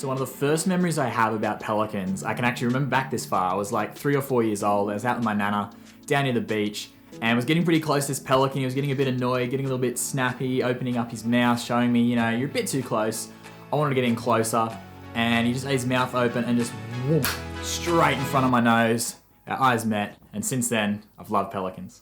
So one of the first memories I have about pelicans, I can actually remember back this far. I was like 3 or 4 years old. I was out with my nana down near the beach and was getting pretty close to this pelican. He was getting a bit annoyed, getting a little bit snappy, opening up his mouth, showing me, you're a bit too close. I wanted to get in closer, and he just had his mouth open and just whoop, straight in front of my nose. Our eyes met, and since then, I've loved pelicans.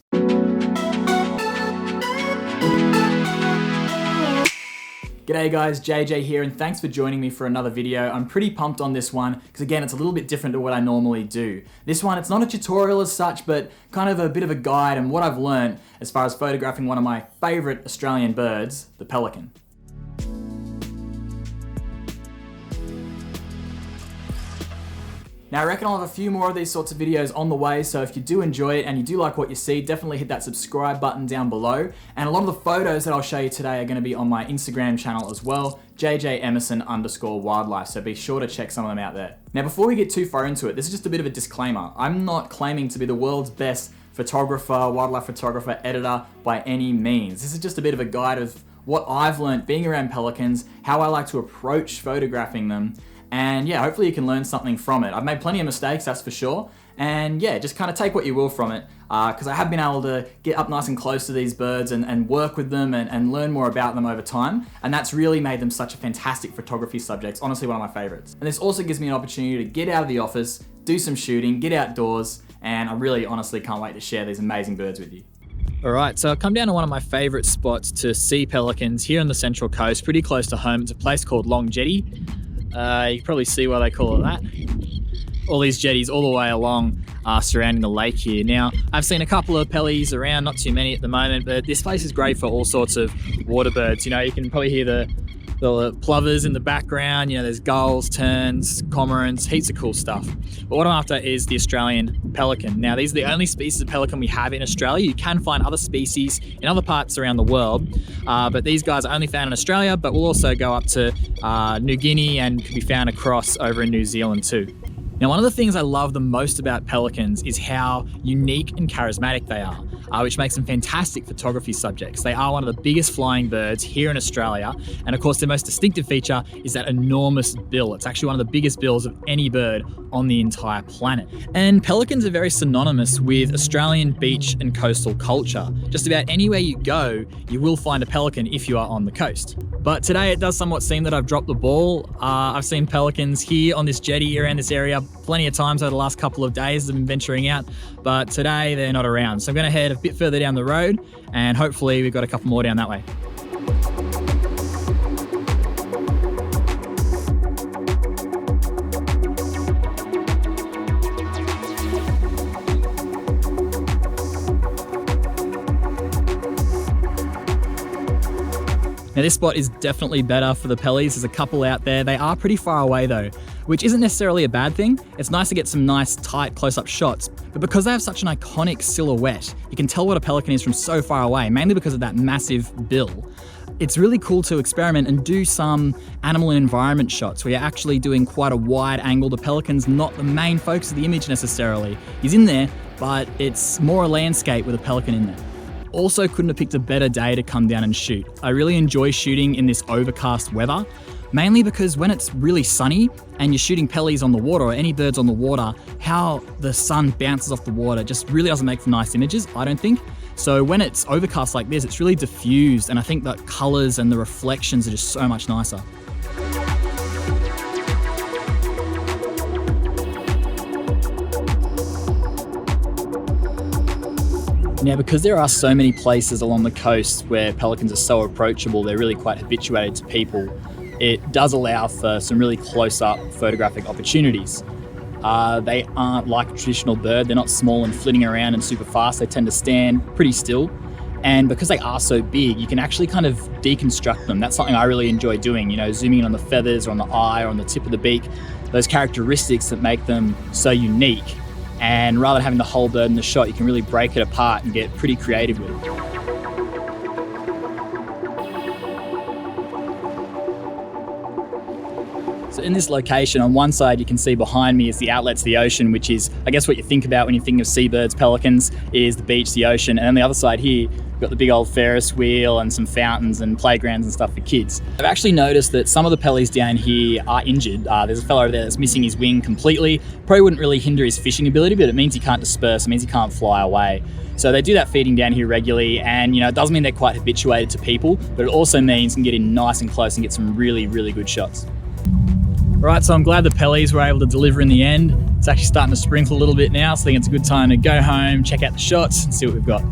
G'day guys, JJ here, and thanks for joining me for another video. I'm pretty pumped on this one, because again, it's a little bit different to what I normally do. This one, it's not a tutorial as such, but kind of a bit of a guide and what I've learned as far as photographing one of my favorite Australian birds, the pelican. Now I reckon I'll have a few more of these sorts of videos on the way, so if you do enjoy it and you do like what you see, definitely hit that subscribe button down below. And a lot of the photos that I'll show you today are going to be on my Instagram channel as well, JJ_Emerson_wildlife, so be sure to check some of them out there. Now before we get too far into it, this is just a bit of a disclaimer. I'm not claiming to be the world's best photographer, wildlife photographer, editor by any means. This is just a bit of a guide of what I've learned being around pelicans, how I like to approach photographing them, and yeah, hopefully you can learn something from it. I've made plenty of mistakes, that's for sure. And yeah, just kind of take what you will from it, because I have been able to get up nice and close to these birds and work with them and learn more about them over time. And that's really made them such a fantastic photography subjects, honestly one of my favorites. And this also gives me an opportunity to get out of the office, do some shooting, get outdoors, and I really honestly can't wait to share these amazing birds with you. All right, so I've come down to one of my favorite spots to see pelicans here on the Central Coast, pretty close to home. It's a place called Long Jetty. You can probably see why they call it that. All these jetties all the way along surrounding the lake here. Now, I've seen a couple of pellies around, not too many at the moment, but this place is great for all sorts of water birds. You can probably hear the plovers in the background. There's gulls, terns, cormorants, heaps of cool stuff. But what I'm after is the Australian pelican. Now, these are the only species of pelican we have in Australia. You can find other species in other parts around the world, but these guys are only found in Australia, but we'll also go up to New Guinea and can be found across over in New Zealand too. Now, one of the things I love the most about pelicans is how unique and charismatic they are, which makes them fantastic photography subjects. They are one of the biggest flying birds here in Australia, and of course their most distinctive feature is that enormous bill. It's actually one of the biggest bills of any bird on the entire planet. And pelicans are very synonymous with Australian beach and coastal culture. Just about anywhere you go, you will find a pelican if you are on the coast. But today it does somewhat seem that I've dropped the ball. I've seen pelicans here on this jetty around this area plenty of times over the last couple of days I've been venturing out, but today they're not around. So I'm going to head a bit further down the road and hopefully we've got a couple more down that way. Now this spot is definitely better for the pellies. There's a couple out there. They are pretty far away though, which isn't necessarily a bad thing. It's nice to get some nice tight close-up shots, but because they have such an iconic silhouette, you can tell what a pelican is from so far away, mainly because of that massive bill. It's really cool to experiment and do some animal and environment shots where you're actually doing quite a wide angle. The pelican's not the main focus of the image necessarily. He's in there, but it's more a landscape with a pelican in there. Also couldn't have picked a better day to come down and shoot. I really enjoy shooting in this overcast weather, mainly because when it's really sunny and you're shooting pellies on the water or any birds on the water, how the sun bounces off the water just really doesn't make for nice images, I don't think. So when it's overcast like this, it's really diffused, and I think the colors and the reflections are just so much nicer. Now, because there are so many places along the coast where pelicans are so approachable, they're really quite habituated to people, it does allow for some really close-up photographic opportunities. They aren't like a traditional bird. They're not small and flitting around and super fast. They tend to stand pretty still. And because they are so big, you can actually kind of deconstruct them. That's something I really enjoy doing, zooming in on the feathers or on the eye or on the tip of the beak, those characteristics that make them so unique. And rather than having the whole bird in the shot, you can really break it apart and get pretty creative with it. So in this location, on one side you can see behind me is the outlet to the ocean, which is, I guess, what you think about when you think of seabirds, pelicans, is the beach, the ocean. And on the other side here, we've got the big old Ferris wheel and some fountains and playgrounds and stuff for kids. I've actually noticed that some of the pellies down here are injured. There's a fellow over there that's missing his wing completely. Probably wouldn't really hinder his fishing ability, but it means he can't disperse, it means he can't fly away. So they do that feeding down here regularly, and it does mean they're quite habituated to people, but it also means you can get in nice and close and get some really, really good shots. Right, so I'm glad the pellies were able to deliver in the end. It's actually starting to sprinkle a little bit now, so I think it's a good time to go home, check out the shots, and see what we've got.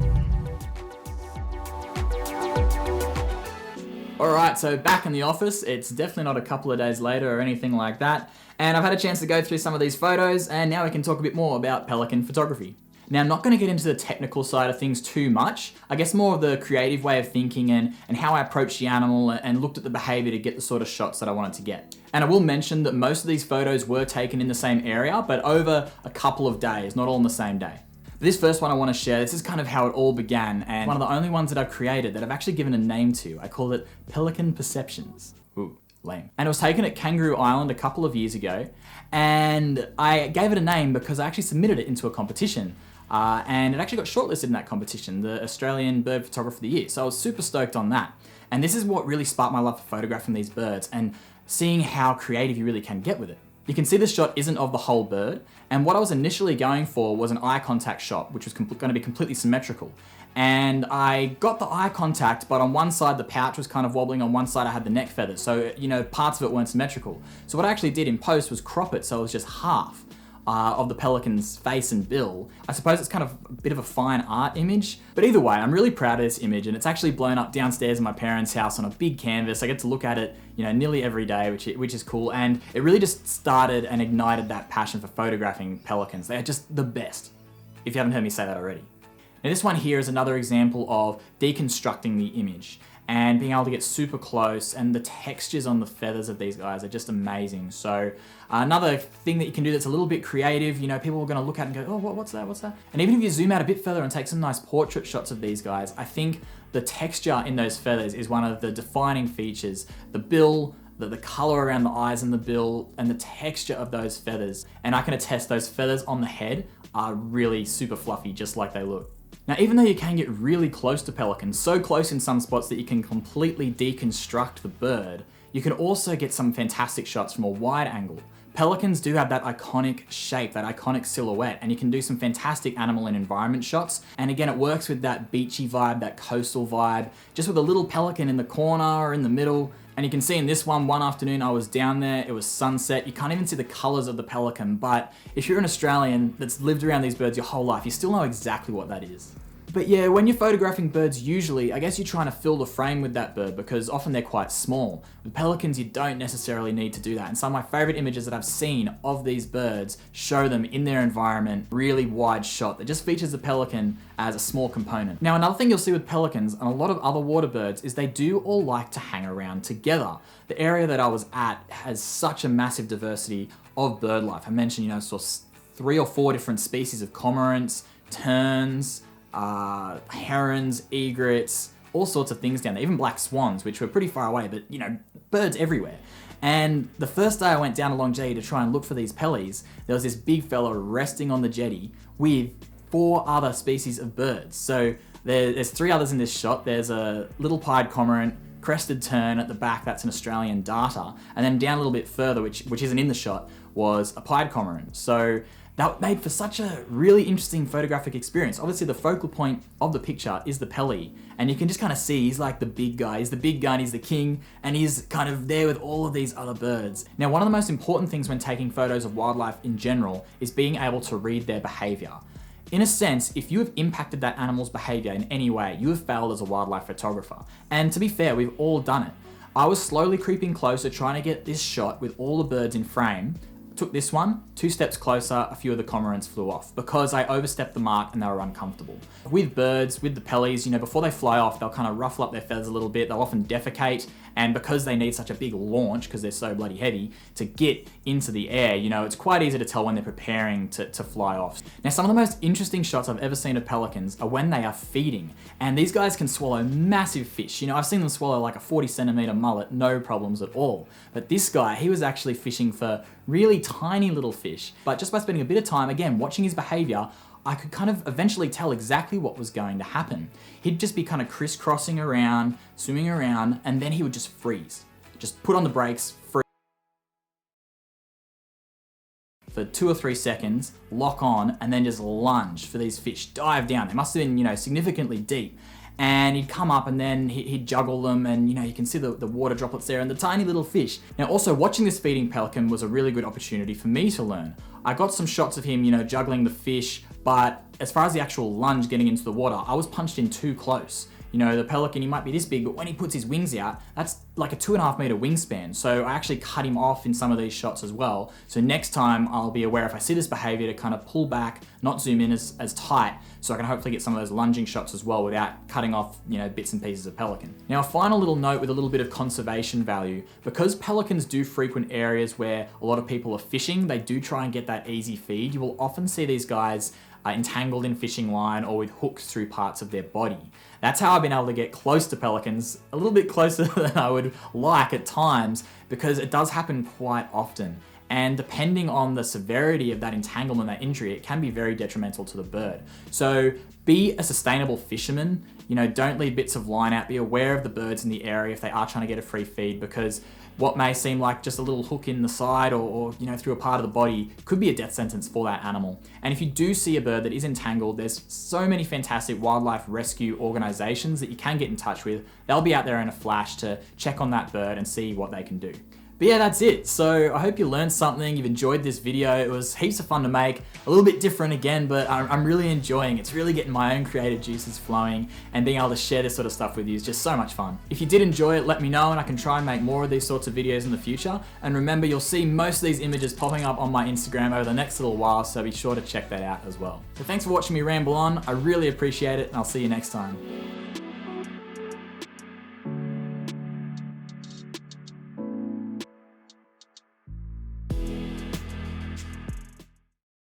All right, so back in the office. It's definitely not a couple of days later or anything like that. And I've had a chance to go through some of these photos, and now we can talk a bit more about Pelican photography. Now, I'm not going to get into the technical side of things too much. I guess more of the creative way of thinking and how I approached the animal and looked at the behavior to get the sort of shots that I wanted to get. And I will mention that most of these photos were taken in the same area, but over a couple of days, not all in the same day. This first one I want to share, this is kind of how it all began, and one of the only ones that I've created that I've actually given a name to. I call it Pelican Perceptions. Ooh, lame. And it was taken at Kangaroo Island a couple of years ago, and I gave it a name because I actually submitted it into a competition. And it actually got shortlisted in that competition, the Australian Bird Photographer of the Year. So I was super stoked on that. And this is what really sparked my love for photographing these birds and seeing how creative you really can get with it. You can see this shot isn't of the whole bird, and what I was initially going for was an eye contact shot, which was going to be completely symmetrical. And I got the eye contact, but on one side the pouch was kind of wobbling, on one side I had the neck feathers, so parts of it weren't symmetrical. So what I actually did in post was crop it so it was just half of the pelican's face and bill. I suppose it's kind of a bit of a fine art image, but either way, I'm really proud of this image, and it's actually blown up downstairs in my parents' house on a big canvas. I get to look at it, nearly every day, which is cool, and it really just started and ignited that passion for photographing pelicans. They are just the best, if you haven't heard me say that already. Now this one here is another example of deconstructing the image and being able to get super close, and the textures on the feathers of these guys are just amazing. So another thing that you can do that's a little bit creative, people are gonna look at it and go, oh, what's that? And even if you zoom out a bit further and take some nice portrait shots of these guys, I think the texture in those feathers is one of the defining features. The bill, the color around the eyes and the bill, and the texture of those feathers. And I can attest those feathers on the head are really super fluffy, just like they look. Now, even though you can get really close to pelicans, so close in some spots that you can completely deconstruct the bird, you can also get some fantastic shots from a wide angle. Pelicans do have that iconic shape, that iconic silhouette, and you can do some fantastic animal and environment shots. And again, it works with that beachy vibe, that coastal vibe, just with a little pelican in the corner or in the middle. And you can see in this one afternoon I was down there, it was sunset. You can't even see the colors of the pelican, but if you're an Australian that's lived around these birds your whole life, you still know exactly what that is. But yeah, when you're photographing birds, usually, I guess you're trying to fill the frame with that bird because often they're quite small. With pelicans, you don't necessarily need to do that. And some of my favorite images that I've seen of these birds show them in their environment, really wide shot that just features the pelican as a small component. Now, another thing you'll see with pelicans and a lot of other water birds is they do all like to hang around together. The area that I was at has such a massive diversity of bird life. I mentioned, I saw 3 or 4 different species of cormorants, terns, herons, egrets, all sorts of things down there, even black swans, which were pretty far away, but birds everywhere. And the first day I went down along jetty to try and look for these pellies, there was this big fella resting on the jetty with 4 other species of birds. So there's 3 others in this shot. There's a little pied cormorant, crested tern at the back, that's an Australian darter, and then down a little bit further, which isn't in the shot, was a pied cormorant. So that made for such a really interesting photographic experience. Obviously the focal point of the picture is the pelly, and you can just kind of see he's like the big guy. He's the big guy and he's the king, and he's kind of there with all of these other birds. Now, one of the most important things when taking photos of wildlife in general is being able to read their behavior. In a sense, if you have impacted that animal's behavior in any way, you have failed as a wildlife photographer. And to be fair, we've all done it. I was slowly creeping closer, trying to get this shot with all the birds in frame. Took this one, 2 steps closer, a few of the cormorants flew off because I overstepped the mark and they were uncomfortable. With birds, with the pellies, before they fly off, they'll kind of ruffle up their feathers a little bit, they'll often defecate, And because they need such a big launch, because they're so bloody heavy, to get into the air, you know, it's quite easy to tell when they're preparing to fly off. Now, some of the most interesting shots I've ever seen of pelicans are when they are feeding. And these guys can swallow massive fish. You know, I've seen them swallow like a 40-centimeter mullet, no problems at all. But this guy, he was actually fishing for really tiny little fish. But just by spending a bit of time, again, watching his behavior, I could kind of eventually tell exactly what was going to happen. He'd just be kind of crisscrossing around, swimming around, and then he would just freeze. Just put on the brakes, freeze for 2 or 3 seconds, lock on, and then just lunge for these fish, dive down. They must have been, you know, significantly deep. And he'd come up and then he'd juggle them, and you know, you can see the water droplets there and the tiny little fish. Now also watching this feeding pelican was a really good opportunity for me to learn. I got some shots of him, you know, juggling the fish, but as far as the actual lunge getting into the water, I was punched in too close. You know, the pelican, he might be this big, but when he puts his wings out, that's like a 2.5 meter wingspan. So I actually cut him off in some of these shots as well. So next time I'll be aware if I see this behavior to kind of pull back, not zoom in as tight, so I can hopefully get some of those lunging shots as well without cutting off, you know, bits and pieces of pelican. Now, a final little note with a little bit of conservation value. Because pelicans do frequent areas where a lot of people are fishing, they do try and get that easy feed. You will often see these guys entangled in fishing line or with hooks through parts of their body. That's how I've been able to get close to pelicans, a little bit closer than I would like at times, because it does happen quite often. And depending on the severity of that entanglement, that injury, it can be very detrimental to the bird. So be a sustainable fisherman. You know, don't leave bits of line out. Be aware of the birds in the area if they are trying to get a free feed, because what may seem like just a little hook in the side or you know, through a part of the body could be a death sentence for that animal. And if you do see a bird that is entangled, there's so many fantastic wildlife rescue organizations that you can get in touch with. They'll be out there in a flash to check on that bird and see what they can do. But yeah, that's it. So I hope you learned something, you've enjoyed this video. It was heaps of fun to make, a little bit different again, but I'm really enjoying it. It's really getting my own creative juices flowing, and being able to share this sort of stuff with you is just so much fun. If you did enjoy it, let me know and I can try and make more of these sorts of videos in the future. And remember, you'll see most of these images popping up on my Instagram over the next little while, so be sure to check that out as well. So thanks for watching me ramble on. I really appreciate it, and I'll see you next time.